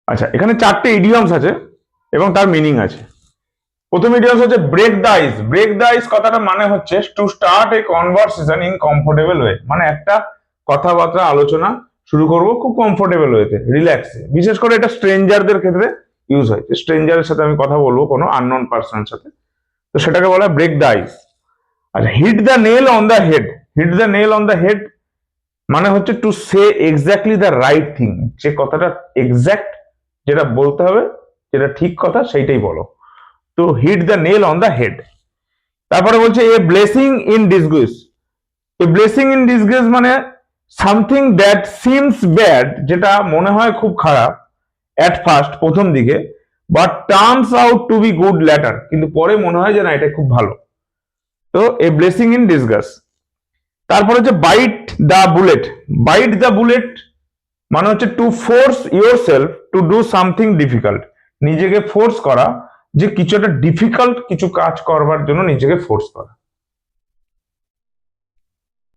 আচ্ছা, এখানে চারটে ইডিয়মস আছে এবং তার মিনিং আছে। প্রথম ইডিয়মস হচ্ছে break the ice. Break the ice কথাটা মানে হচ্ছে to start a conversation in comfortable way, মানে একটা কথাবার্তা আলোচনা শুরু করব খুব কমফোর্টেবল ওয়েতে, রিল্যাক্সে। বিশেষ করে এটা স্ট্রেঞ্জারদের ক্ষেত্রে ইউজ হয়, স্ট্রেঞ্জারের সাথে আমি কথা বলবো কোনো আননোন পার্সনের সাথে, তো সেটাকে বলা হয় ব্রেক দ্য আইস। আচ্ছা, hit the nail on the head. Hit the nail on the head মানে হচ্ছে to say exactly the right thing, যে কথাটা এক্স্যাক্ট, যেটা বলতে হবে, যেটা ঠিক কথা, সেইটাই বলো। তো hit the nail on the head. তারপরে বলছে a blessing in disgrace. A blessing in disgrace মানে সামথিং দ্যাট সিমস ব্যাড, যেটা মনে হয় খুব খারাপ অ্যাট ফার্স্ট, প্রথম দিকে, but turns out to be good later, কিন্তু পরে মনে হয় যে না এটা খুব ভালো। তো এ ব্লেসিং ইন ডিসগ্রেস। তারপর হচ্ছে bite the bullet. Bite the bullet মানে হচ্ছে to force yourself to do something difficult, নিজেকে ফোর্স করা, যে কিছু একটা ডিফিকাল্ট কিছু কাজ করবার জন্য নিজেকে ফোর্স করা।